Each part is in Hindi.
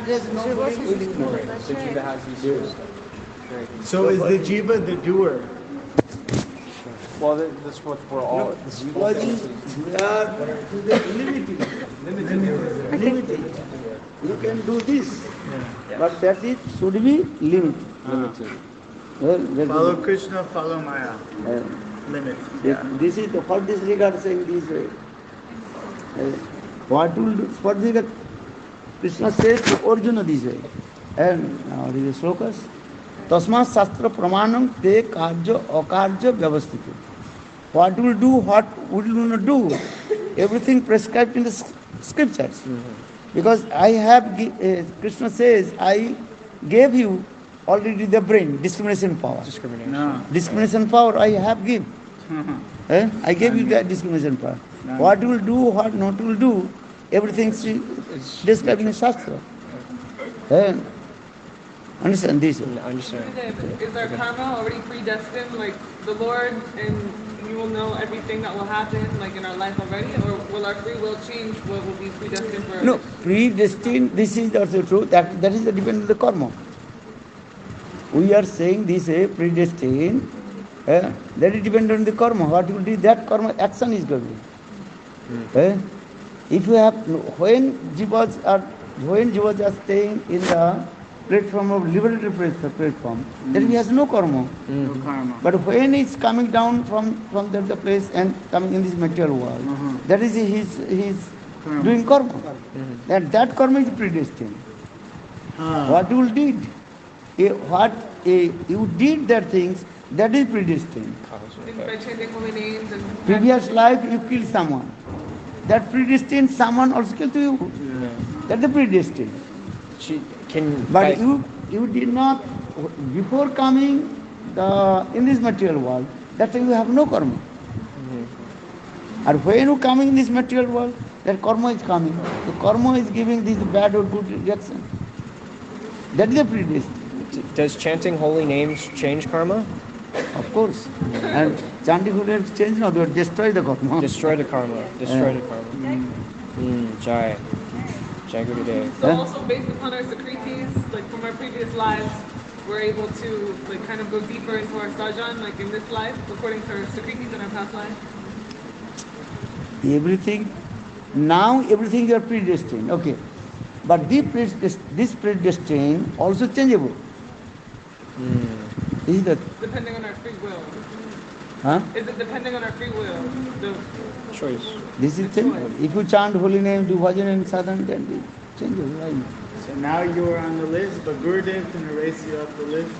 there's nobody will ignore it. The jiva has these tools. Right. So is the jiva the doer? Well, this is what we're all. Because we are to the limited. You can do this, but that is should be limited. Well, Follow Krishna, follow Maya. Limit. This is the first disregard saying this way. What will do? For this, Krishna says to Arjuna this way. And now these slokas. Tasma Shastra Pramanam Te Karja Akarja Vyavastita. What will do, what will not do. Everything prescribed in the scriptures. Because I have, Krishna says, I gave you already the brain, discrimination power. Discrimination power I have given. I gave you that discrimination power. What will do, what not will do, everything is described in Shastra. Understand this? Understand. Is our karma already predestined, like the Lord, and you will know everything that will happen, like in our life already, or will our free will change what will be predestined for us? No, predestined, this is also true, that is the dependent on the karma. We are saying this predestined, that is dependent on the karma. What you do, that karma action is going to be. If you have, when jivas are staying in the platform of liberatory platform, then he has no karma. No karma. But when he's coming down from the place and coming in this material world, that is his doing karma. That karma is predestined. What you did, you did that things, that is predestined. By chanting holy names and Previous life you killed someone. That predestined someone also killed you. That is predestined. But you did not, before coming in this material world, that time you have no karma. And when you coming in this material world, that karma is coming. The karma is giving this bad or good reaction. That is the predestined. Does chanting holy names change karma? Of course. And chanting holy names change not, but destroy the karma. Destroy the karma. Destroy the karma. Jai. Jai Gurudev. so also based upon our Sakritis, like from our previous lives, we're able to like kind of go deeper into our sajan, like in this life, according to our Sakritis in our past life. Everything, now everything you are predestined, okay. But this predestined also changeable. Is that? Depending on our free will. Is it depending on our free will? The choice. This is changeable. If you chant holy name, do bhajan and sadhana, then it changes, right? So now you are on the list, but Gurudev can erase you off the list,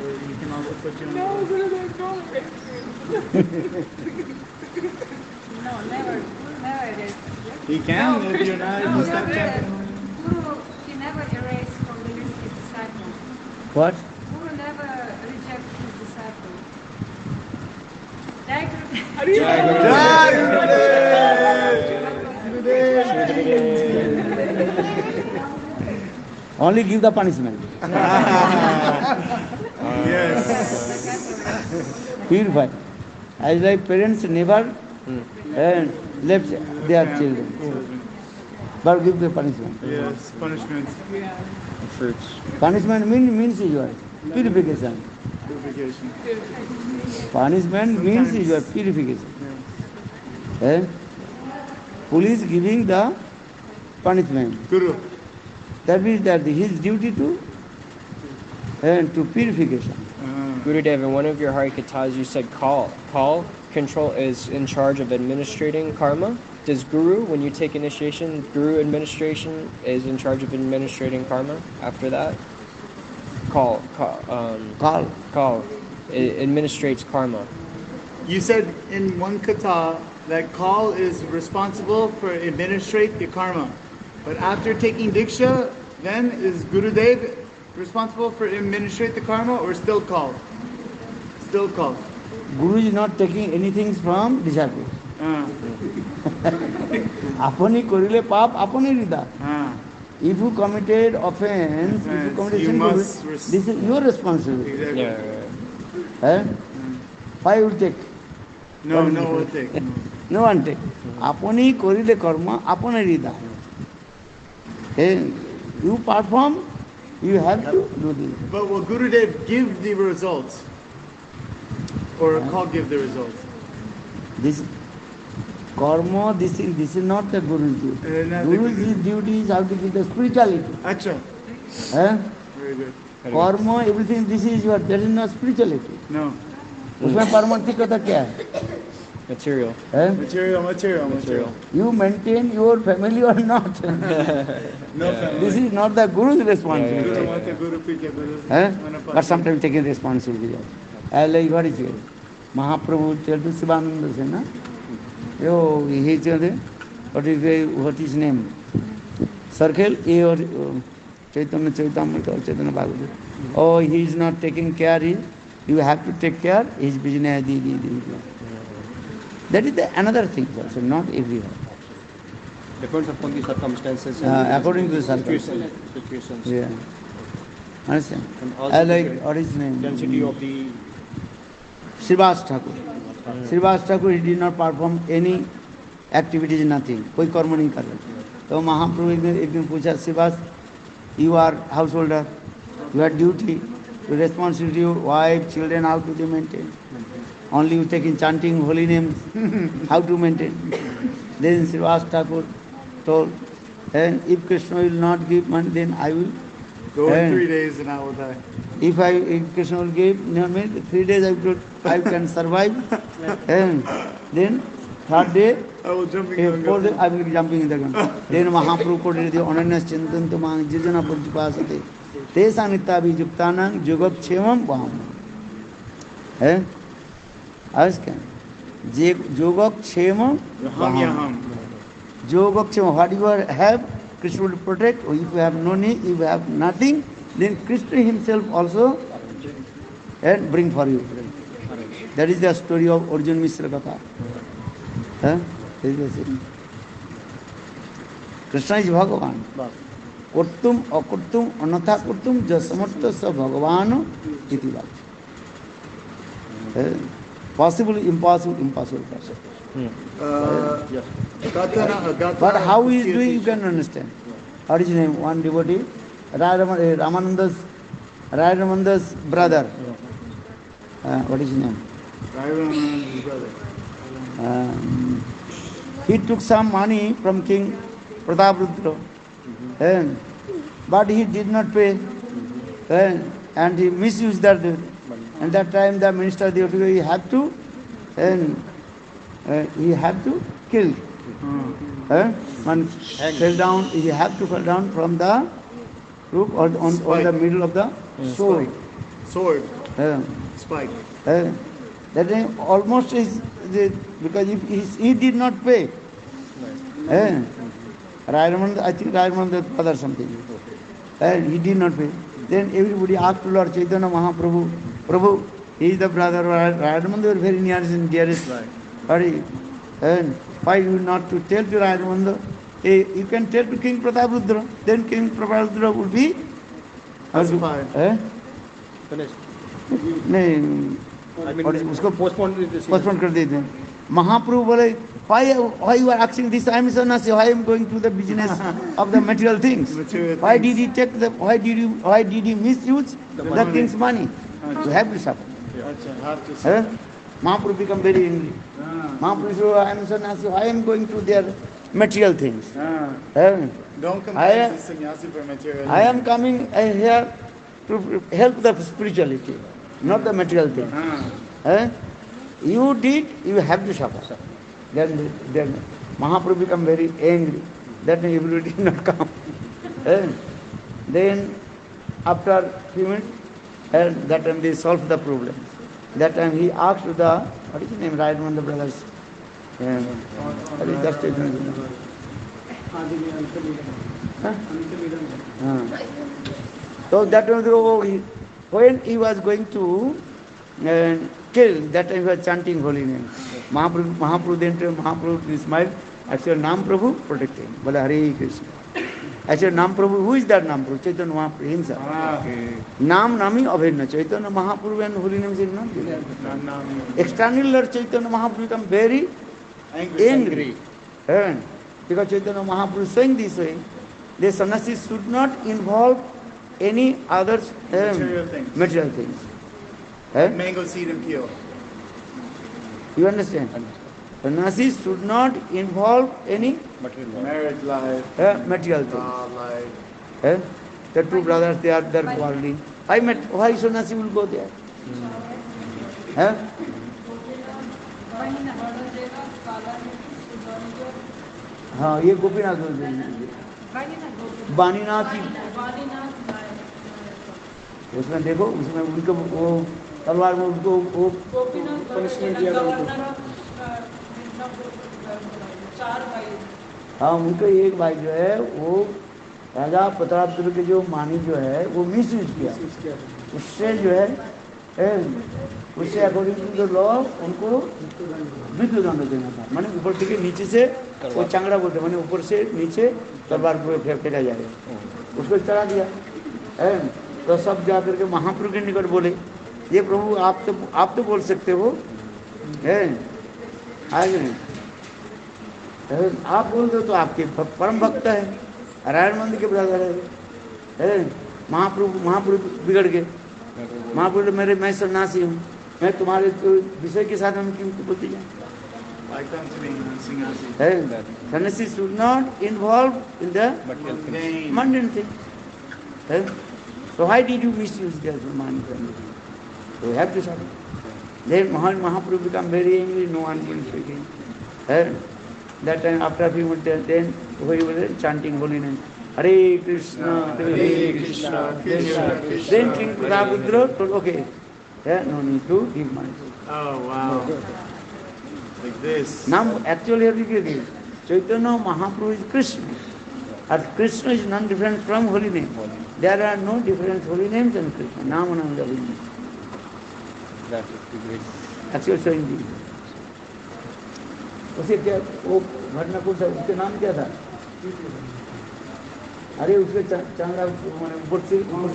or you can also put you on the list. No, never erase. He can if you're not, if you stop chanting. Guru, he never erased from the list his disciple. What? Guru never reject his disciple. Jai Only give the punishment. Yes. Purify. As like parents never left their children, but give the punishment. Yes, punishment. Fruits. Punishment means your purification. Purification. Punishment means your purification. Police giving the punishment. Guru. That means that his duty to purification. Gurudev, in one of your Harikatas, you said call control is in charge of administrating karma. Does Guru, when you take initiation, Guru administration is in charge of administrating karma after that? Call administrates karma. You said in one kata that Kal is responsible for administrate the karma. But after taking Diksha, then is Gurudev responsible for administrate the karma or still Kal? Still Kal. Guru is not taking anything from disciple. Apani korile pap, apani rida. If you committed offense, if you committed sin, this is your responsibility. Exactly. Yeah. Why you take? No one will take. No one take. Apani korile karma, apani rida. You perform, you have to do this. But will Gurudev give the results? Or call give the results? This karma, this is not the Guru's duty. Not the Guru's duty is how to give the spirituality. Acha. Eh? Very good. Karma, everything, this is your, there is no spirituality. No. उसमें पारमार्थिकता क्या है? Material. Eh? Material. You maintain your family or not? No family. This is not the Guru's responsibility. Guru Mata, Guru Pita, Guru. Eh? But sometimes taking responsibility. Like what is it? Mahaprabhu tell to Sivananda say, na? Yo, he tell them, what is his name? Circle, he or Chaitanya Chaitamrita or Chaitanya Bhagavad. Oh, he is not taking care, you have to take care, his business, That is another thing also, not everywhere. Depends upon the circumstances. According to the circumstances. Situations. Yeah. Understand? And also I like, what is his name? Density of the Srivas Thakur. Srivas Thakur, he did not perform any activities, nothing. कोई कर्म नहीं कर रहा. तो महाप्रभु ने एक दिन पूछा, Srivas, you are householder, you have duty, your responsibility, your wife, children, how to maintain? Only you taking chanting holy names, how to maintain? Then Srivas Thakur told, and if Krishna will not give money, then I will. Go in And 3 days and I will die. if Krishna will give, 3 days I can survive. And then third day, I will jump in fourth day Ganga. I will be jumping in the Ganga. Then Mahaprabhu quoted the Ananyas Chintantu Mang Jijana Purjupasate. Tesa Nittabhi Juktanang Jugab Chemam Vaham. Ask him. Jogak Chemam Ham Yaham. Jogak Chemam. What you have, Krishna will protect. Or if you have no need, if you have nothing, then Krishna himself also and bring for you. That is the story of Arjun Mishra Katha. That is the thing. Krishna is Bhagavan. Kurtum akurtum anatha kurtum jasamartha sa Bhagavan iti bhakti. Possible, impossible, impossible. But how he is doing, you can understand. What is his name? One devotee, Ramananda's brother. What is his name? Ramananda's brother. He took some money from King Prataprudra, but he did not pay, and he misused that. And that time the minister, he had to, he had to kill. One fell down, he had to fall down from the roof or on the middle of the sword. Sword. Spike. That time almost is, because if he did not pay, I think Ramananda's father something, he did not pay. Then everybody asked Lord Chaitanya Mahaprabhu, Prabhu, he is the brother of Ramananda, very nearest and dearest. And why you not to tell to Ramananda? You can tell to King Prataprudra, then King Prataprudra would be Pacified. finished. नहीं I mean, और उसको postpone this. postpone कर देते हैं. महाप्रभु बोले, why you are asking this? I am sannyasi. Why I am going to the business of the material things? Why did he take the? Why did he misuse the king's money? You have to suffer. Have to say. Mahaprabhu become very angry. Mahaprabhu said, I am sannyasi. Why I am going to their material things? Don't come I- as a sannyasi for material. I am coming here to help the spirituality, not the material thing. You did, you have to suffer. Then Mahaprabhu become very angry. That time everybody did not come. Then after few minutes, that time they solved the problem. That time he asked to the, what is his name, Ramananda brothers? Just a minute. So that time, when he was going to kill, that time he was chanting holy name. Mahaprabhu then told Mahaprabhu smiled. Actually, Nam Prabhu protect him. Bola Hare Krishna. Actually, Nam Prabhu, who is that Nam Prabhu? Chaitanya Mahaprabhu himself. Nam Nami Abhinna. Chaitanya Mahaprabhu and holy names is not given. External Lord Chaitanya Mahaprabhu become very angry. Because Chaitanya Mahaprabhu saying this way, the sannyasi should not involve any other Material things. material things. Mango seed and peel. You understand? Sannyasi should not involve any Marriage life, material things. law life. The two brothers, they're quarreling. Why sannyasi will go there? हाँ ये गोपीनाथ बानीनाथ की उसमें देखो उसमें उनको वो तलवार में उनको वो पनिशमेंट दिया गया उनको। हाँ उनका एक भाई जो है वो राजा प्रतापरुद्र के जो मानी जो है वो मिस यूज किया, उससे जो है उससे अकॉर्डिंग टू द लॉ उनको मृत्यु दंड देना था। माने ऊपर से नीचे से वो चांगड़ा बोलते माने ऊपर से नीचे तलवार को फेंका जाएगा, उसको चढ़ा दिया। तो सब जा करके महाप्रभु के निकट बोले, ये प्रभु आप तो बोल सकते हो, आज नहीं आप बोल दो तो आपके परम भक्त है, नारायण मंदिर के ब्रदर है। महाप्रभु बिगड़ गए। महाप्रभु मैं सन्यासी हूँ, मैं तुम्हारे विषय के साथ हम क्यों बोलते जाए? Sannyasi should not involve in the mundane thing. So why did you misuse their money? So you have to stop it. Then Mahaprabhu become very angry, no one can speak him. That time after a few minutes, then he was chanting holy name. Hare Krishna, Hare Krishna, Krishna Krishna. Then King Prabhupada told, okay, no need to give money. Oh wow. Like this. Now actually everybody, Chaitanya Mahaprabhu is Krishna. And Krishna is none different from holy name. There are no different holy names in Krishna. Nam and holy name. That is great. Actually showing you. उसे क्या वो घटना कौन सा उसके नाम क्या था? अरे उसके चांगड़ा ऊपर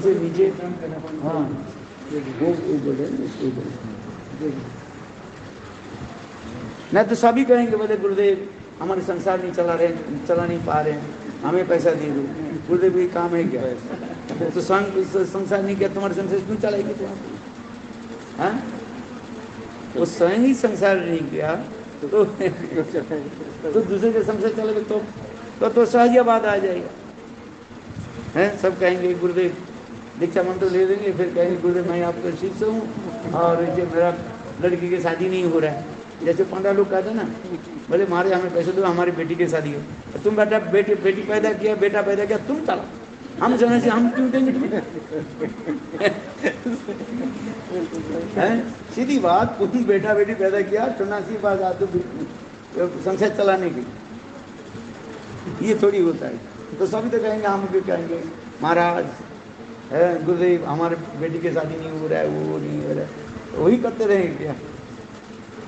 से नीचे हाँ वो बोले उसको बोले नहीं तो सभी कहेंगे बोले गुरुदेव हमारे संसार नहीं चला नहीं पा रहे हैं, हमें पैसा दे दो। गुरुदेव ये काम है क्या? तो संसार नहीं किया तुम्हारे संसार क्यों चलाएगी तुम्हारे? हाँ वो स्वयं ही संसार नहीं किया तो दूसरे के संसार चलेगा तो सहज बात आ जाएगा। हैं सब कहेंगे गुरुदेव दीक्षा मंत्र ले देंगे, फिर कहेंगे गुरुदेव मैं आपका शिष्य हूँ और ये मेरा लड़की की शादी नहीं हो रहा है। जैसे पंडा लोग कहते ना बोले मारे हमें पैसे दो हमारी बेटी की शादी हो, तुम बेटी पैदा किया बेटा पैदा किया तुम चला, हम जाने से हम क्यों देंगे तुम्हें? सीधी बात, तुम बेटा बेटी पैदा किया सन्यासी पास आते संसार चलाने की, ये थोड़ी होता है। तो सभी तो कहेंगे हम भी कहेंगे महाराज गुरुदेव हमारे बेटी की शादी नहीं हो रहा है, वो नहीं हो रहा है, वही करते रहेंगे क्या?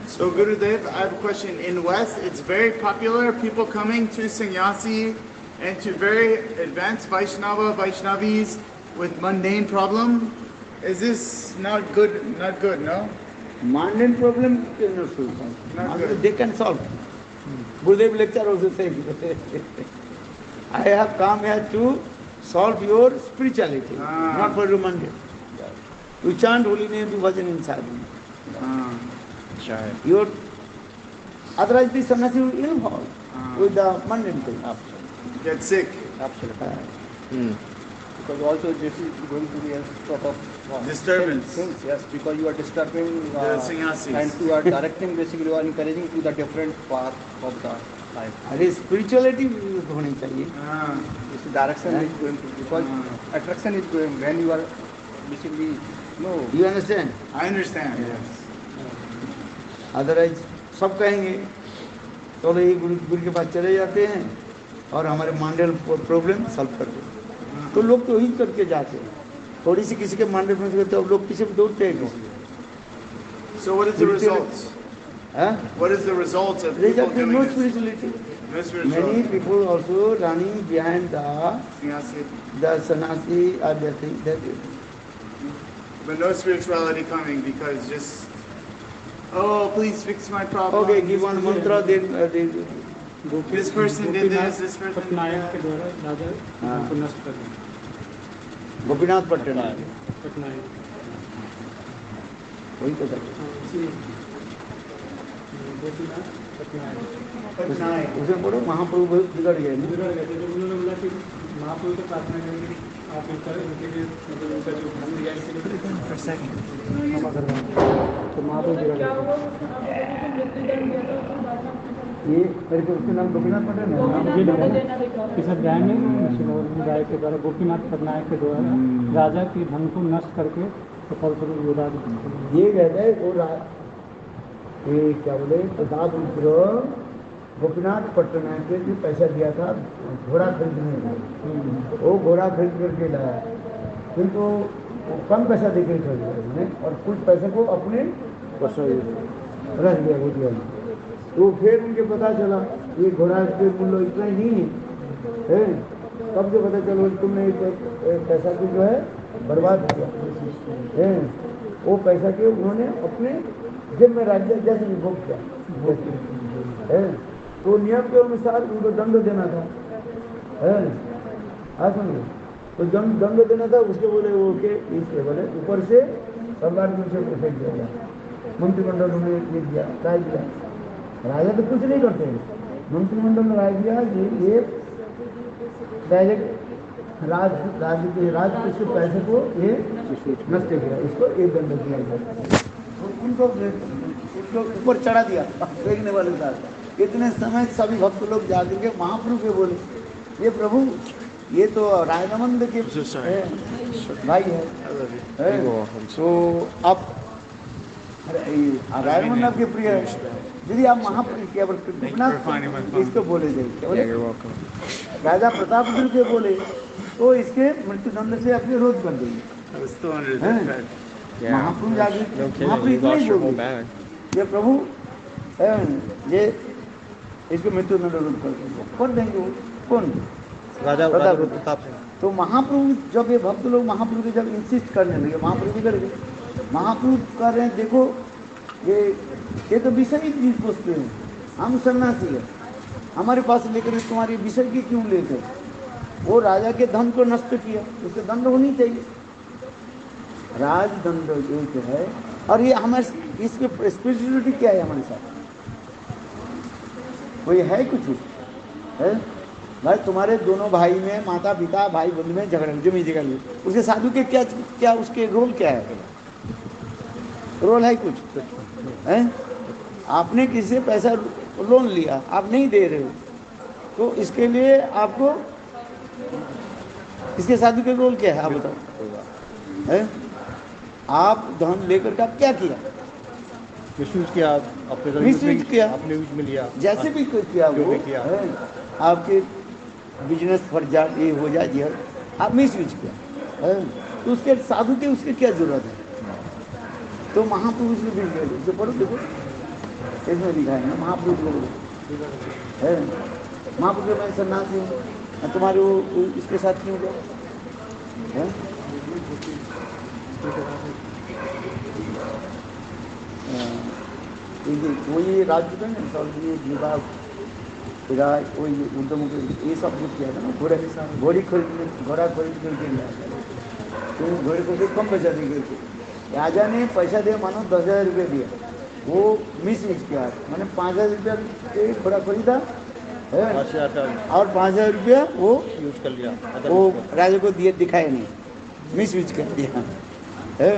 So Gurudev, I have a question. In West, it's very popular, people coming to sannyasi and to very advanced Vaishnavis with mundane problem. Is this not good? Not good, no? Mundane problem cannot solve. Not good. They can solve. Gurudev lecture also saying, I have come here to solve your spirituality, not for your mundane. You chant holy name, do bhajan in sadhana. Your otherwise the sannyasi will involve with the mundane thing. Get sick. Absolutely. Because also this is going to be a sort of Disturbance. Things, yes, because you are disturbing The sannyasis. and you are directing, basically you are encouraging to the different path of the life. अरे spirituality होनी चाहिए. This direction is going to, because attraction is going when you are basically You understand? I understand. Yes. Otherwise सब कहेंगे चलो ये गुरु के पास चले जाते हैं और हमारे मांडल प्रॉब्लम सॉल्व कर दो, तो लोग तो वही करके जाते हैं। थोड़ी सी किसी के मांडल में तो अब लोग किसी दौड़ते हैं। So what is the results? Huh? What is the results of There is people doing no this? spirituality. No Many spirituality. people also running behind Sannyasi. the sannyasi or the thing that But no spirituality coming because just, oh, please fix my problem. okay, give one mantra, then This person did this, this person did Patnaik that. के द्वारा राजा हाँ। को नष्ट कर दिया। गोपीनाथ पट्टनायक पटनायक वही तो था। इसी गोपीनाथ पटनायक पटनायक। उसे बोलो महाप्रभु बहुत बिगड़ गए ना। बिगड़ गए थे। जब उन्होंने बोला कि महाप्रभु से प्रार्थना करेंगे कि आप इनका उनके लिए मतलब उनका जो धन दिया इसके लिए क्षमा करवाएं। तो महाप्रभु बिगड़ क्या गए। हुआ उसने मृत्युदंड दिया था उसको बाद में ये मेरे को उसके नाम गोपीनाथ पटेल है ना? ये देखो इस अध्याय में राय के द्वारा गोपीनाथ पटनायक के द्वारा राजा की धन को नष्ट करके तो फलस्वरूप युवराज ये कहते हैं वो ये क्या बोले प्रताप रुद्र गोपीनाथ पट्टनायक के जो पैसा दिया था घोड़ा खरीदने का, वो घोड़ा खरीद करके लाया, फिर तो वो कम पैसा दे के खरीदा उन्होंने और कुछ पैसे को अपने रख दिया वो दिया। तो फिर उनके पता चला ये घोड़ा के मूल्य इतना ही नहीं है, तब जो पता चलो तुमने पैसा को जो है बर्बाद किया है, वो पैसा के उन्होंने अपने जेब में राज्य जैसे भी भोग किया है, तो नियम के अनुसार उनको दंड देना था है, समझे? तो दंड देना था उसके बोले वो के इसके बोले ऊपर से सरदार जी से फेंक दिया, मंत्रिमंडल ने लिख दिया राय दिया। राजा तो कुछ नहीं करते, मंत्रिमंडल ने राय दिया कि ये डायरेक्ट राज के पैसे को ये नष्ट किया, इसको एक दंड दिया गया, उनको ऊपर चढ़ा दिया फेंकने वाले साथ। इतने समय सभी भक्त लोग जाकर के महाप्रभु के बोले ये प्रभु ये तो रायनमंद के भाई है, तो आप रायनमंद आपके प्रिय है, यदि आप महाप्रभु के इसको बोले जाए राजा प्रताप के बोले तो इसके मृत्युदंड से अपने रोध कर देंगे। महाप्रभु जाके महाप्रभु इतना ही बोले ये प्रभु ये इसको मृत्युदंड रोध कर देंगे। वो कौन? राजा प्रताप। तो महाप्रभु जब ये भक्त लोग महाप्रभु के जब इंसिस्ट करने लगे, महाप्रभु बिगड़ गए। महाप्रभु कर रहे हैं देखो ये तो विषय की वस्तु है, हम सन्यासी है, हमारे पास लेकर तुम्हारी विषय की क्यों लेते? वो राजा के धन को नष्ट किया, उसके दंड होनी चाहिए, राजदंड एक है। और ये हमारे इसके स्पिरिचुअलिटी क्या है हमारे साथ? कोई है कुछ है भाई? तुम्हारे दोनों भाई में माता पिता भाई बंधु में झगड़ा जमी जगह में, उसके साधु के क्या क्या उसके रोल क्या है? रोल है कुछ है? आपने किसी से पैसा लोन लिया, आप नहीं दे रहे हो, तो इसके लिए आपको इसके साधु के रोल क्या है आप बताओ? है आप धन लेकर के आप क्या किया? मिसयूज किया, मिसयूज किया, अपने यूज में लिया, जैसे भी कोई किया वो है, आपके बिजनेस फट जा ये हो जाए जी, आप मिसयूज किया है, तो उसके साधु के उसके क्या जरूरत है? तो महापुरुष ने भी जो पढ़ो देखो इसमें लिखा है ना महापुरुष लोग है, महापुरुष मैं सन्यासी हूँ, तुम्हारे वो इसके साथ क्यों गया है? वही राज्य का ना विभाग वही उद्यम ये सब कुछ किया था ना, घोड़ा खरीद करके लिया, तो घोड़े को कम पैसा दे गए थे, राजा ने पैसा दिया मानो 10,000 रुपये दिया, वो मिस किया, मैंने 5,000 रुपया एक घोड़ा खरीदा है और 5,000 रुपया वो यूज कर लिया, वो राजा को दिए दिखाया नहीं, मिस यूज कर दिया है।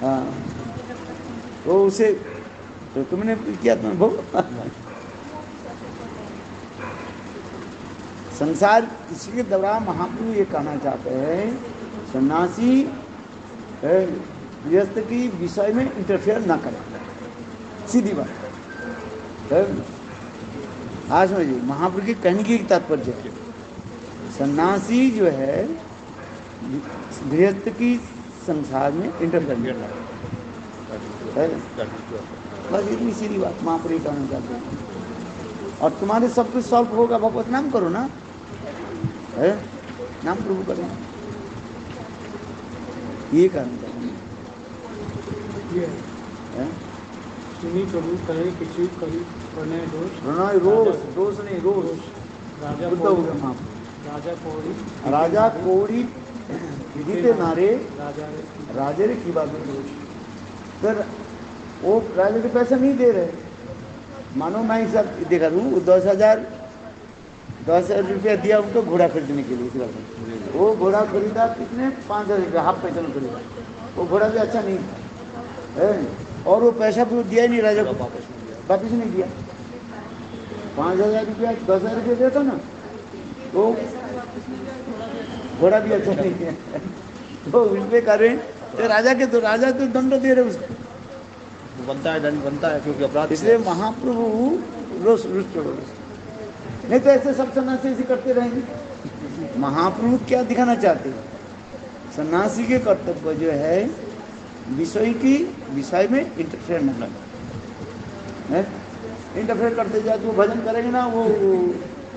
हाँ तो उसे तो तुमने किया तुमने भोग। संसार इसके द्वारा महाप्रभु ये कहना चाहते हैं सन्यासी गृहस्थ की विषय में इंटरफेयर ना करें, सीधी बात है। आज समझिए महाप्रभु के कहने की तात्पर्य है सन्यासी जो है गृहस्थ की संसार में इंटरफेयर ना करें, बस इतनी सीधी बात महाप्रभु कहना चाहते हैं। और तुम्हारे सब कुछ सॉल्व होगा, भगवत नाम करो ना, है नाम प्रभु करें, ये कहना चाहते हैं। सुनी प्रभु कहे किसी करी प्रणय दोष प्रणय रोष, दोष नहीं रोष, राजा बुद्ध हो गया वहाँ। राजा कौड़ी राजा कौड़ी जीते नारे राजा राजे रे की बात है। फिर वो राजा के पैसे नहीं दे रहे, मानो मैं हिसाब देखा दूँ 10,000 रुपया दिया उनको घोड़ा खरीदने के लिए इस बार। वो घोड़ा खरीदा कितने 5,000 रुपया, हाफ पैसे में खरीदा। वो घोड़ा भी अच्छा नहीं था, और वो पैसा भी दिया ही नहीं राजा को, वापिस नहीं दिया। 5,000 रुपया 10,000 रुपया देता ना, तो घोड़ा भी अच्छा नहीं है। तो इसलिए करें तो राजा तो दंड दे रहे उसको, बनता है, दंड बनता है, क्योंकि अपराध। इसलिए महाप्रभु रुष्ट हो गए। नहीं तो ऐसे सब सन्यासी ऐसे करते रहेंगे। महाप्रभु क्या दिखाना चाहते हैं? सन्यासी के कर्तव्य जो है विषय में इंटरफेयर न करना। इंटरफेयर करते जाए तो वो भजन करेंगे ना, वो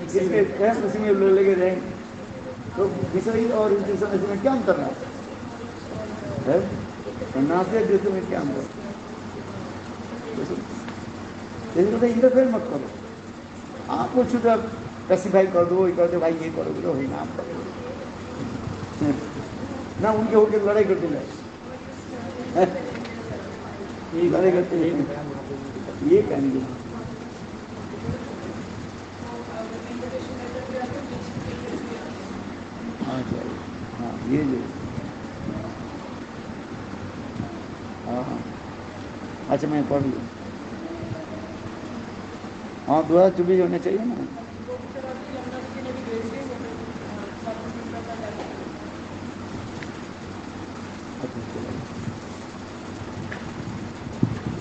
किसके उसी में लगे रहेंगे। तो विषय और सन्यासी में क्या अंतर है? सन्यासी जैसे में क्या अंतर? इंटरफेयर मत करो। आप कुछ स्पेसिफाई कर दो, कर दो भाई ये करोगे तो ही ना आप करोगे ना, उनके होकर लड़ाई करते जाए, लड़ाई करते ये कहेंगे। हाँ ये जो हाँ अच्छा मैं पढ़ लूँ। हाँ 2024 होने चाहिए ना।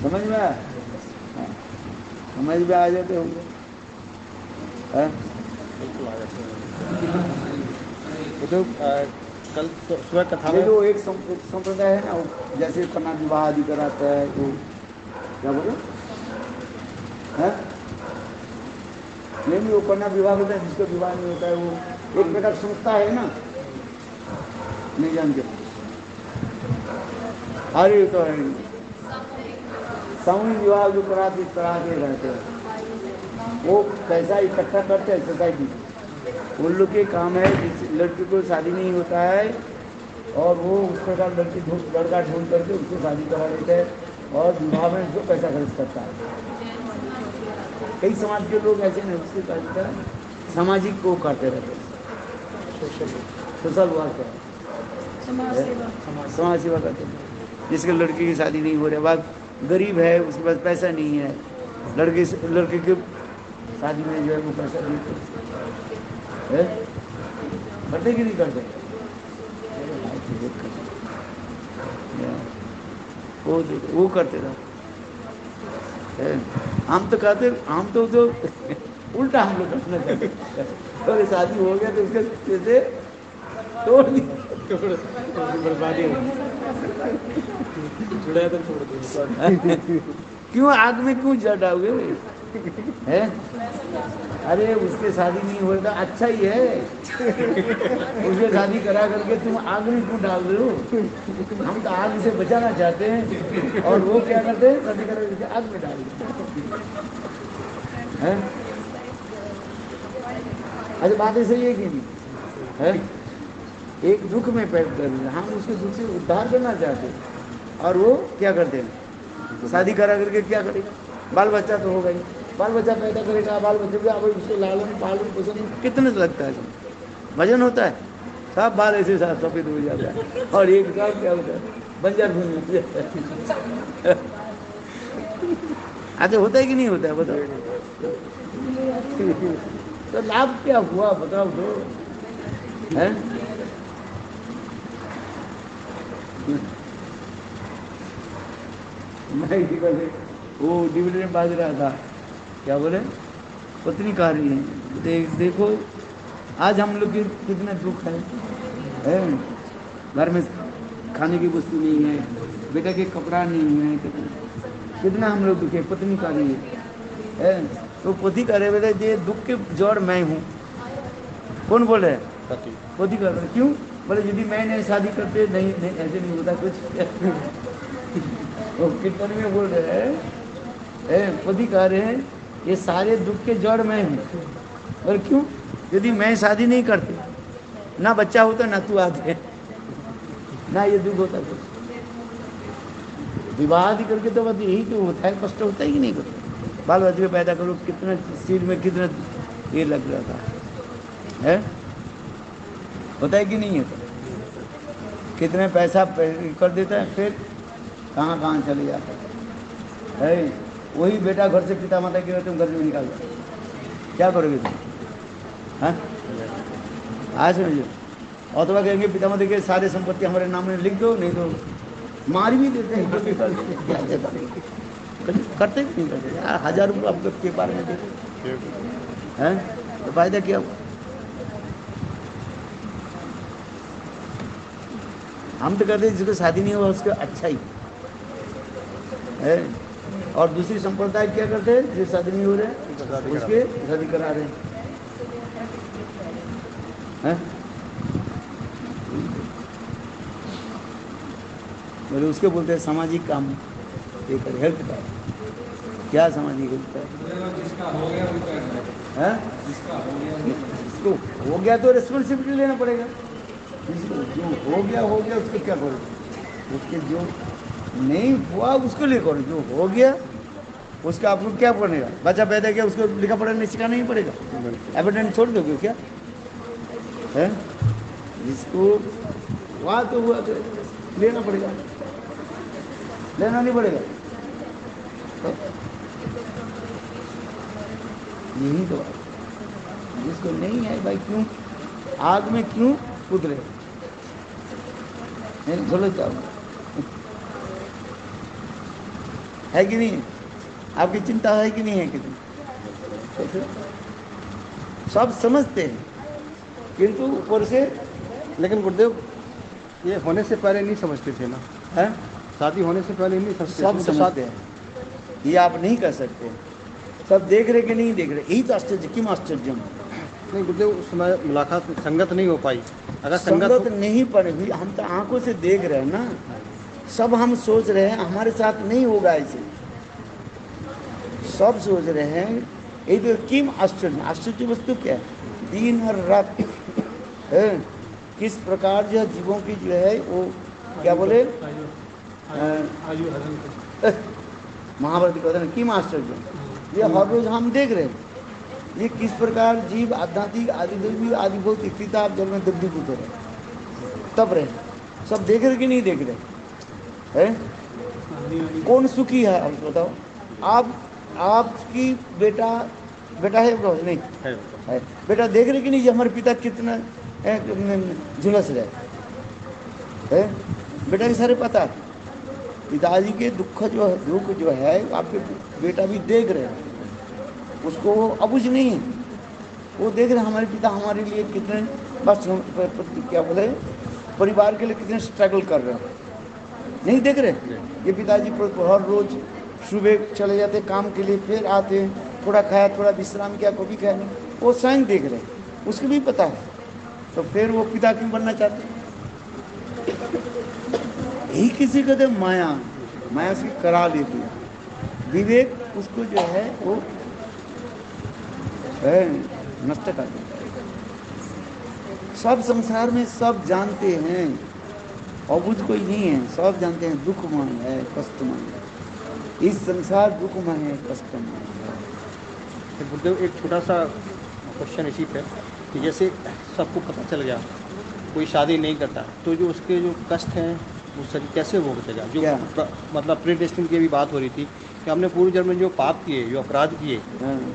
समझ में आया? हाँ, समझ में आ जाते होंगे। तो कल सुबह कथा ये में जो एक संप्रदाय है ना, जैसे कन्या विवाह आदि कराता है, वो क्या बोले है? नहीं वो कन्या विवाह होता है, जिसका विवाह नहीं होता है, वो एक प्रकार संस्था है ना, नहीं जानते? अरे तो है सामूहिक विवाह जो कराते रहते हैं, वो पैसा इकट्ठा करते हैं सोसाइटी। उन लोग के काम है, जिस लड़की को शादी नहीं होता है और वो उस प्रकार लड़का ढूंढ करके उसको शादी करा देते हैं और विवाह में उसको पैसा खर्च करता है। कई समाज के लोग ऐसे नहीं, उसके कारण सामाजिक को करते रहते हैं, सोशल वर्क, समाज सेवा करते हैं। जिसके लड़की की शादी नहीं हो रही, बात गरीब है, उसके पास पैसा नहीं है, लड़के की शादी में जो है वो पैसा नहीं करते कि नहीं करते? वो करते रहे। हम तो कहते, हम तो उल्टा हम लोग करना चाहते, अगर शादी हो गया तो उसके जैसे तोड़ दी, बर्बादी जुड़ा तो छोड़ दो। क्यों आग में क्यों जलाओगे? है अरे उसके शादी नहीं हो रहा, अच्छा ही है, उसके शादी करा करके तुम आग में क्यों डाल रहे हो? हम तो आग से बचाना चाहते हैं, और वो क्या करते हैं, शादी करा करके आग में डाल देते हैं। अच्छा बातें सही है कि नहीं है? एक दुख में पैदा कर रहे हैं, हम उसके दुख से उद्धार करना चाहते हैं, और वो क्या करते हैं, शादी करा करके क्या करेगा? बाल बच्चा तो होगा ही, बाल बच्चा पैदा करेगा, बाल बच्चे भी अब उसको लालन पालन पोषण कितने लगता है, वजन होता है, सब बाल ऐसे साथ सफेद हो जाता है, और एक साल क्या होता है, बंजर भूमि हो जाता है। अच्छा होता है कि नहीं होता है बताओ? तो लाभ क्या हुआ बताओ तो, है? मैं वो डिविडेंड बाज रहा था, क्या बोले, पत्नी कह रही है देखो आज हम लोग के कितना दुख है, घर में खाने की वस्तु नहीं है, बेटा के कपड़ा नहीं है, कितना हम लोग दुखे। पत्नी कह रही है, तो पति कह रहे बेटा ये दुख के जड़ मैं हूँ। कौन बोले? पति कह रहे, क्यों? बोले यदि मैं नहीं शादी करते नहीं ऐसे नहीं होता कुछ। वो कीर्तन में बोल रहे हैं, पति कह रहे हैं ये सारे दुख के जड़ मैं हूँ। और क्यों? यदि मैं शादी नहीं करती, ना बच्चा होता, ना तू आते, ना ये दुख होता। विवाह आदि करके तो बस यही तो होता है, कष्ट होता है कि नहीं होता? बाल बच्चे पैदा करो, कितना सिर में कितना ये लग रहा था, है? होता है कि नहीं होता? कितने पैसा कर देता है, फिर कहाँ कहाँ चले जाता है। वही बेटा घर से पिता माता की तुम घर से निकाल दो, क्या करोगे तुम? हाँ, आज समझो। अथवा कहेंगे पिता माता के सारे संपत्ति हमारे नाम में लिख दो, नहीं तो मार भी देते हैं। करते भी नहीं करते यार। 1000 रुपये आपको पेपर में देते हैं तो फायदा क्या हुआ? हम तो कहते हैं जिसको शादी नहीं हुआ उसका अच्छा ही है। और दूसरी संप्रदाय क्या करते हैं? जो शादी नहीं हो रहे हैं उसके शादी करा रहे हैं। बोले उसके बोलते हैं सामाजिक काम, एक हेल्थ का। क्या सामाजिक हेल्थ का? जिसको हो गया तो रिस्पॉन्सिबिलिटी लेना पड़ेगा। जिसको जो हो गया उसको क्या करो? उसके जो नहीं हुआ उसको लिए करो। जो हो गया उसका आपको क्या पड़ेगा? बच्चा पैदा किया उसको लिखा पढ़ा नहीं सिखाना नहीं पड़ेगा? एविडेंस छोड़ दोगे क्या? है जिसको हुआ तो हुआ तो लेना पड़ेगा, लेना नहीं पड़ेगा। तो यही तो जिसको नहीं है भाई, क्यों आग में क्यों कूद रहे? बोलो क्या है कि नहीं? आपकी चिंता है कि नहीं है? कितनी तो सब समझते हैं किंतु ऊपर से। लेकिन गुरुदेव ये होने से पहले नहीं समझते थे ना, है शादी होने से पहले नहीं समझते। सब समझते हैं, ये आप नहीं कर सकते। सब देख रहे कि नहीं देख रहे, यही तो आश्चर्य। क्यों आश्चर्य? नहीं गुरुदेव उस समय मुलाकात संगत नहीं हो पाई। अगर संगत नहीं पड़ेगी, हम तो आंखों से देख रहे हैं ना। सब हम सोच रहे हैं हमारे साथ नहीं होगा ऐसे, सब सोच रहे हैं। यही तो क्यों आश्चर्य? आश्चर्य वस्तु क्या है? दिन और रात है। किस प्रकार जो जीवों की जो है वो क्या बोले आयु हरण महाभारत कहते हैं क्यों आश्चर्य? ये हर रोज हम देख रहे हैं ये किस प्रकार जीव आध्यात्मिक आदिदेवी आदि बहुत स्थित आप जल में दग्धीभूत हो रहे, तब रहे। सब देख रहे कि नहीं देख रहे हैं? कौन सुखी है आप बताओ? आपकी बेटा है नहीं है? बेटा देख रहे कि नहीं हमारे पिता कितना झुलस रहे है? बेटा के सारे पता है। पिताजी के दुख जो है आपके बेटा भी देख रहे हैं, उसको वो अबुझ नहीं है। वो देख रहे हमारे पिता हमारे लिए कितने बस क्या बोले परिवार के लिए कितने स्ट्रगल कर रहे हैं, नहीं देख रहे? ये पिताजी हर रोज सुबह चले जाते काम के लिए, फिर आते थोड़ा खाया थोड़ा विश्राम किया, कभी खाया नहीं, वो स्वयं देख रहे, उसको भी पता है। तो फिर वो पिता क्यों बनना चाहते? यही किसी को तो माया से करा लेती है। विवेक उसको जो है वो नष्ट कर देता है। सब संसार में सब जानते हैं, अबुझ कोई नहीं है, सब जानते हैं दुखमय है कष्टमय है। इस संसार दुखमय है कष्टमय है। गुरुदेव एक छोटा सा क्वेश्चन इसी पे कि जैसे सबको पता चल गया कोई शादी नहीं करता तो जो उसके जो कष्ट हैं वो सही कैसे भोगेगा? जो मतलब प्री डेस्टिनी की भी बात हो रही थी कि हमने पूर्व जन्म में जो पाप किए जो अपराध किए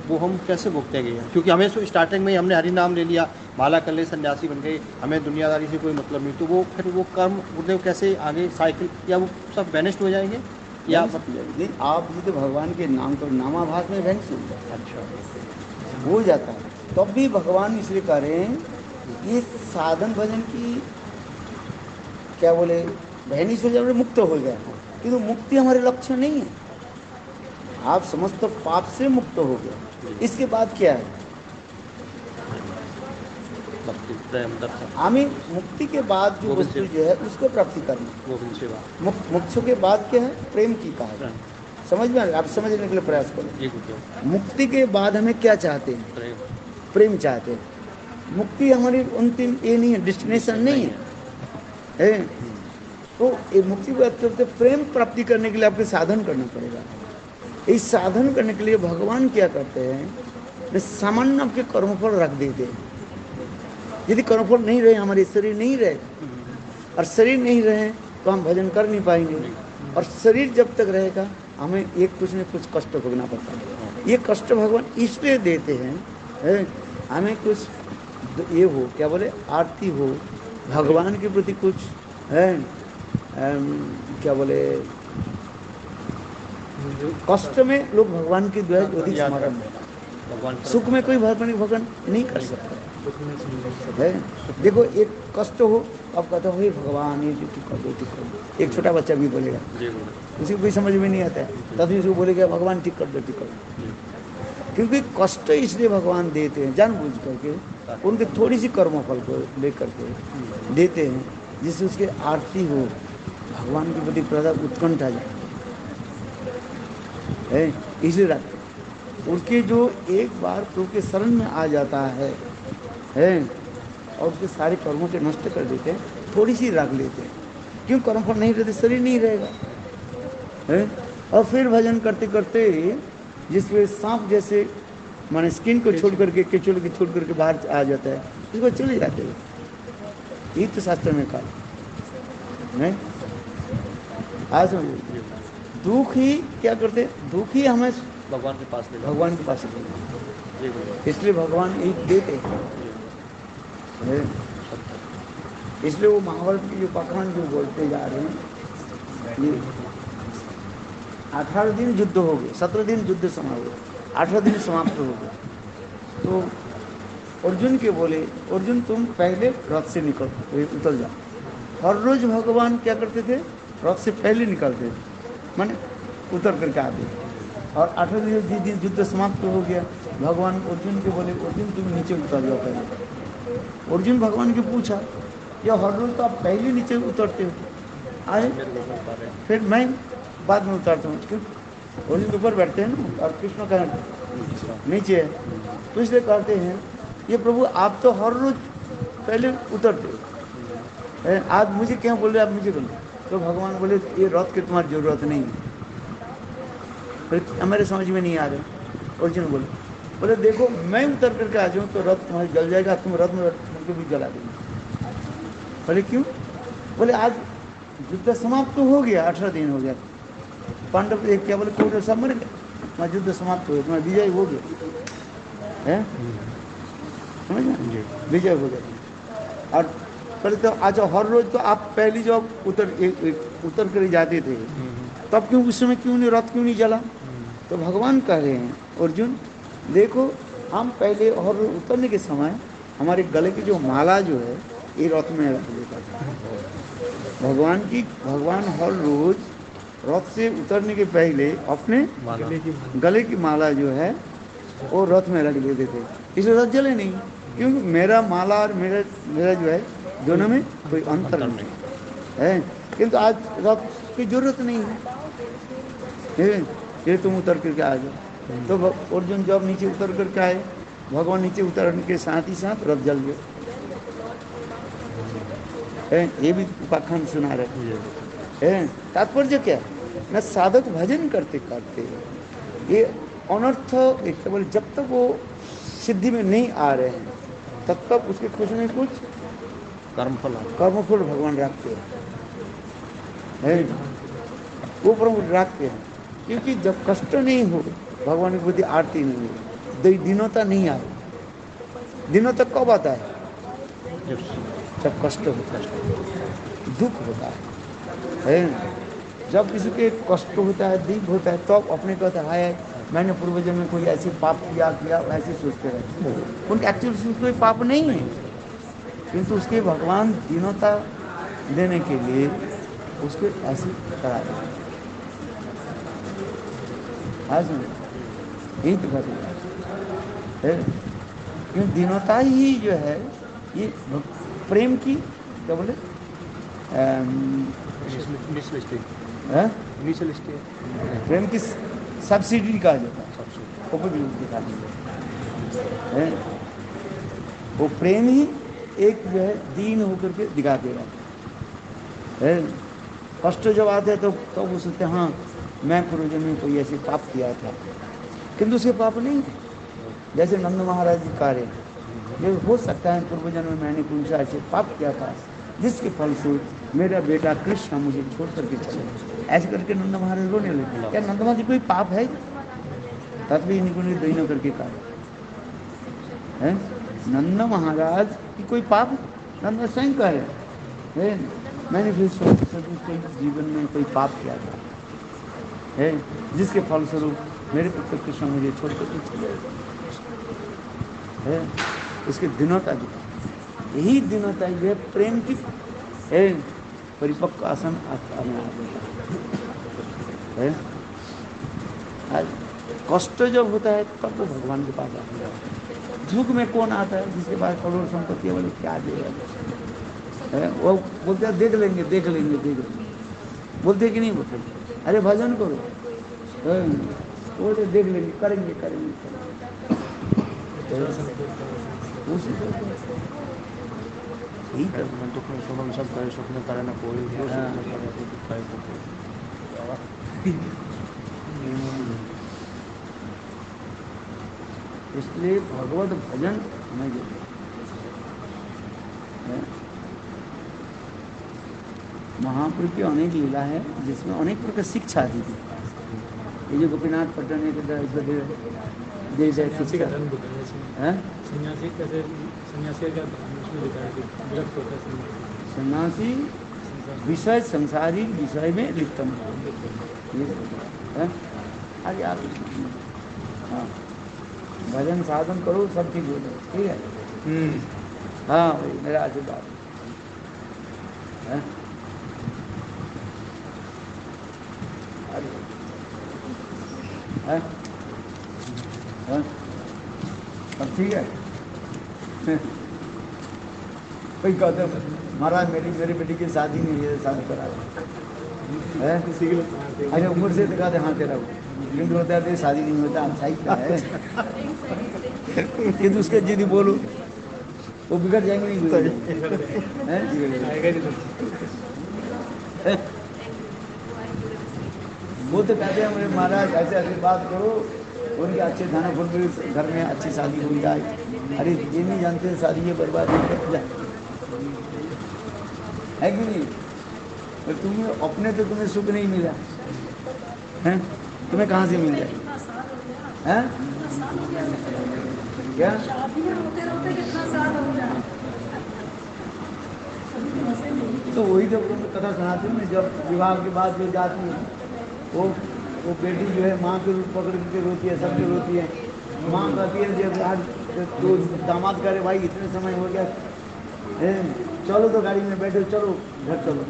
वो हम कैसे भोगते गए? क्योंकि हमें तो स्टार्टिंग में ही हमने हरि नाम ले लिया, माला कर ले, सन्यासी बन गए, हमें दुनियादारी से कोई मतलब नहीं, तो वो फिर वो कर्म गुरुदेव कैसे आगे साइकिल या वो सब बेनिस्ट हो जाएंगे या नहीं? आप जी तो भगवान के नाम को नामाभास में वैनिश हो जाता है। अच्छा हो जाता है तब भी भगवान इसलिए कह रहे हैं ये साधन भजन की क्या बोले वैनिश हो जाए, मुक्त हो गया। किंतु मुक्ति हमारे लक्ष्य नहीं है। आप समस्त पाप से मुक्त हो गए, इसके बाद क्या है? भक्ति प्रेम दर्शन हमें मुक्ति के बाद जो वस्तु जो है उसको प्राप्ति करना। गोविंद सेवा मोक्ष के बाद क्या है? प्रेम की कहा, समझ में आ रहा है? आप समझने के लिए प्रयास करो। जी गुरुदेव। मुक्ति के बाद हमें क्या चाहते हैं? प्रेम। प्रेम चाहते हैं। मुक्ति हमारी अंतिम ये नहीं है, डेस्टिनेशन नहीं है। तो ये मुक्ति को प्रेम प्राप्ति करने के लिए आपको साधन करना पड़ेगा। इस साधन करने के लिए भगवान क्या करते हैं? सामान्य आपके कर्मफल रख देते हैं। यदि कर्मफल नहीं रहे, हमारे शरीर नहीं रहे, और शरीर नहीं रहे तो हम भजन कर नहीं पाएंगे। और शरीर जब तक रहेगा हमें एक कुछ न कुछ कष्ट भोगना पड़ता है। ये कष्ट भगवान इसलिए देते हैं, हमें कुछ ये हो, क्या बोले, आरती हो, भगवान के प्रति कुछ है, क्या बोले, कष्ट में लोग भगवान की दुआ अधिक स्मरण में, सुख में कोई भगवान नहीं कर सकता है। देखो एक कष्ट हो, अब कहते हो हे भगवान ये ठीक कर दो, ठीक कर दो। एक छोटा बच्चा भी बोलेगा, उसी को कोई समझ में नहीं आता है, तभी उसको बोलेगा भगवान ठीक कर दो, ठीक कर दो। क्योंकि कष्ट इसलिए भगवान देते हैं जानबूझ करके, उनके थोड़ी सी कर्मफल को लेकर के देते हैं, जिससे उसके आरती हो, भगवान के प्रति प्रदा उत्कंठा जाए, इसलिए रखते। उसके जो एक बार प्रभु के शरण में आ जाता है और उसके सारे कर्मों के नष्ट कर देते हैं, थोड़ी सी रख लेते हैं। क्यों? कर्मफल नहीं रहते, शरीर नहीं रहेगा। और फिर भजन करते करते जिसमें सांप जैसे माने स्किन को छोड़ करके, केचुल को छोड़ करके बाहर आ जाता है, उसको चले जाते हैं। ये तो शास्त्र में कहा नहीं। आज समझिए, दुख ही क्या करते, दुख ही हमें भगवान के पास ले, भगवान के पास ले, इसलिए भगवान एक देते हैं। इसलिए वो महाभारत की जो पाखंड जो बोलते जा रहे हैं, ये 18 दिन युद्ध हो गए, 17 दिन युद्ध समाप्त हो गए, 18 दिन समाप्त हो गए। तो अर्जुन के बोले, अर्जुन तुम पहले रथ से निकल उतर जाओ। हर रोज भगवान क्या करते थे? रथ से पहले निकलते थे, माने उतर करके आते। और 18 दिन युद्ध समाप्त हो गया, भगवान अर्जुन के बोले, अर्जुन तुम नीचे उतर जाओ पहले। अर्जुन भगवान के पूछा, या हर रोज तो आप पहले नीचे उतरते हो, आए फिर मैं बाद में उतरता हूँ। क्यों? अर्जुन ऊपर बैठते हैं ना, और कृष्ण का नीचे है, तो इसलिए कहते हैं ये प्रभु आप तो हर रोज पहले उतरते हो, आज मुझे क्यों बोल रहे, आप मुझे बोल रहे? तो भगवान बोले ये रथ की तुम्हारी जरूरत नहीं है। फिर हमारे समझ में नहीं आ रहे। अर्जुन बोले देखो मैं उतर करके आ जाऊँ तो रथ तुम्हारी जल जाएगा, तुम रथ में तुमको भी जला देंगे। बोले क्यों? बोले आज युद्ध समाप्त तो हो गया, 18 दिन हो गया, पांडव एक क्या बोले कौरव सब मर गए, तुम्हारा युद्ध समाप्त हो गया, तुम्हारा विजय हो गया है, समझ में, विजय हो गया। और पहले तो आज हर रोज तो आप पहली जो उतर कर जाते थे, तब क्यों उस समय क्यों नहीं रथ क्यों नहीं जला? तो भगवान कह रहे हैं अर्जुन देखो हम पहले हर रोज उतरने के समय हमारे गले की जो माला जो है ये रथ में रख देता था। भगवान हर रोज रथ से उतरने के पहले अपने गले की माला जो है वो रथ में रख देते थे, इसलिए रथ जले नहीं। क्योंकि मेरा माला और मेरा जो है दोनों में कोई अंतर नहीं है। किंतु आज रथ की जरूरत नहीं है, ये तुम उतर करके आ जाओ। तो अर्जुन जब नीचे उतर करके आए, भगवान नीचे उतरने के साथ ही साथ रथ जल गए। ये भी उपाख्यान सुना रहे हैं। तात्पर्य क्या न साधक भजन करते करते ये अनर्थ केवल जब तक वो सिद्धि में नहीं आ रहे हैं तब तक उसके कुछ न कुछ कर्मफल भगवान रखते हैं, वो प्रभु रखते हैं। क्योंकि जब कष्ट नहीं हो भगवान की बुद्धि आरती नहीं हो, दीनता नहीं आए। दीनता कब आता है? जब कष्ट होता है, दुख होता है। जब किसी के कष्ट होता है, दुख होता है, तब अपने कहता है मैंने पूर्वजन्म में कोई ऐसे पाप किया ऐसे सोचते रहते। उनके एक्चुअली कोई पाप नहीं है, किंतु उसके भगवान दीनता देने के लिए उसको ऐसे करा रहे यही तो बात है। क्यों दीनता ही जो है ये प्रेम की क्या बोले है इनिशियल स्टेज प्रेम की सब्सिडी कहा जाता है, उपयुक्त कहा जाता है। वो प्रेम ही एक जो है दीन होकर के दिखा देगा है। कष्ट जब आते हैं तो वो सोचते हैं हाँ मैं पूर्वजन्म में कोई ऐसे पाप किया था, किंतु उसके पाप नहीं है। जैसे नंद महाराज जी कार्य ये हो सकता है पूर्वजन्म में मैंने कोई सा ऐसे पाप किया था जिसके फलस्वरूप मेरा बेटा कृष्ण मुझे छोड़ करके चले, ऐसे करके नंद महाराज रोने लगे। क्या नंद महाराज जी कोई पाप है? तत्व निगुण दोनों करके कार्य है। नंद महाराज की कोई पाप? नंद स्वयं कह रहे हैं मैंने फिर जीवन में कोई पाप किया था है जिसके फलस्वरूप मेरे पुत्र कृष्ण मुझे छोड़ कर चले है। इसके दिनोता दिखा, यही दिनोता ये प्रेम की है परिपक्व आसन है। कष्ट जब होता है तब वो भगवान के पास आता है। दुख में कौन आता है? जिसके पास करोड़ संपत्ति है, बोले क्या देगा है? वो बोलते हैं देख लेंगे देख लेंगे देख लेंगे, बोलते कि नहीं बोलते? अरे भजन करो, बोलते देख लेंगे करेंगे करेंगे यही दुख में सुख में सब करे, सुख में करे ना कोई, इसलिए भगवत भजन हमें जरूरी है। महाप्रभु की अनेक लीला है जिसमें अनेक प्रकार शिक्षा दी थी। ये जो गोपीनाथ पट्टन है दे जाए शिक्षा है। सन्यासी विषय संसारी विषय में लिप्त है। आगे आप हाँ भजन साधन करो सब ठीक हो जाए, ठीक है। हाँ भाई मेरा आशीर्वाद है। अब ठीक है। कोई कहते महाराज मेरी बेटी की शादी नहीं है, शादी करा है। अरे उम्र से दिखाते हाँ तेरा लिंग होता है तो शादी नहीं होता, अच्छा ही क्या है। किंतु उसके जिद बोलो वो बिगड़ जाएंगे नहीं वो तो कहते हैं मुझे महाराज ऐसे ऐसी बात करो उनके अच्छे खाना फूल घर में अच्छी शादी हो जाए। अरे ये नहीं जानते शादी ये बर्बाद नहीं है कि नहीं? तो तुम्हें अपने तो तुम्हें सुख नहीं मिला है, तुम्हें कहाँ से मिल जाए हैं? क्या तो वही जब कथा सुनाती हूँ, जब विवाह के बाद जो जाती है वो बेटी जो है माँ के रूप पकड़ के रोती है, सबके रोती है। माँ कहती है जब आज तो दामाद करे भाई इतने समय हो गया है, चलो तो गाड़ी में बैठो चलो घर चलो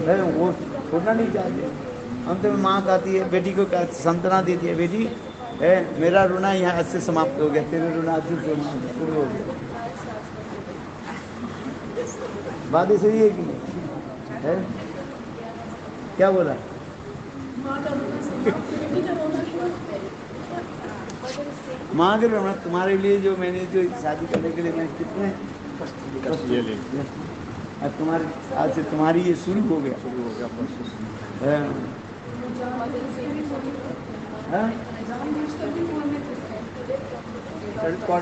है, वो छोड़ना नहीं चाहिए। अंत में माँ कहती है बेटी को सांत्वना देती है, बेटी है मेरा रोना यहाँ से समाप्त हो गया, तेरे रोना आज से शुरू हो गया। बात सही है कि है? क्या बोला? माँ के रोना तुम्हारे लिए जो मैंने जो शादी करने के लिए मैं कितने अब तुम्हारे आज से तुम्हारी ये शुरू हो गया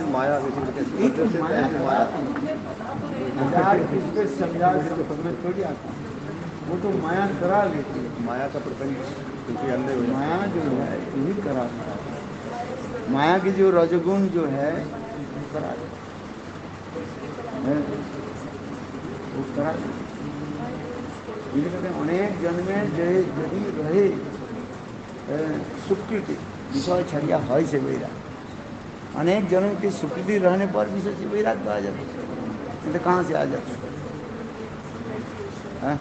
माया थोड़ी आता वो तो माया करा लेती है। माया का प्रपंच क्योंकि अंदर माया जो है यही करा, माया की जो रजगुण जो है करा वो करा अनेक जन्मे यदि रहे स्वीकृति विषय छड़िया है से वैराग, अनेक जन्म की स्वीकृति रहने पर विषय से वैराग आ जाता है, तो कहाँ से आ जाता है?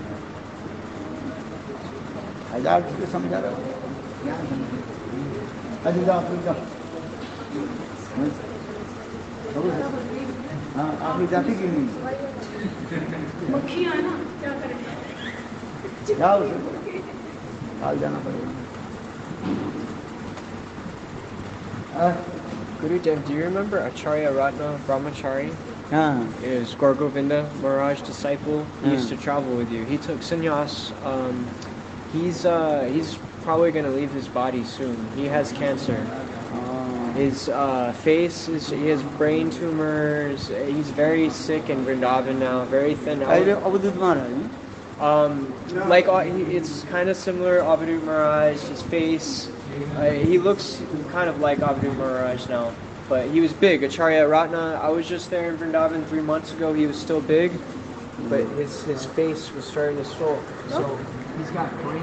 हजार चीजें समझा रहा हूँ। अरे जाओ हाँ आप लोग जाती क्यों नहीं? जाओ काल जाना पड़ेगा। Gurudev, do you remember Acharya Ratna Brahmachari? हाँ Is Gaur Govinda Maharaj disciple? He used to Hmm. travel with you. He took sannyas. He's probably going to leave his body soon. He has cancer. हाँ। His face is, he has brain tumors. He's very sick in Vrindavan now, very thin. अरे अवधूत महाराज ने? It's kind of similar Avadut Maharaj. His face, he looks kind of like Avadut Maharaj now, but he was big. Acharya Ratna, I was just there in Vrindavan 3 months ago. He was still big, but his face was starting to swell. So he's got brain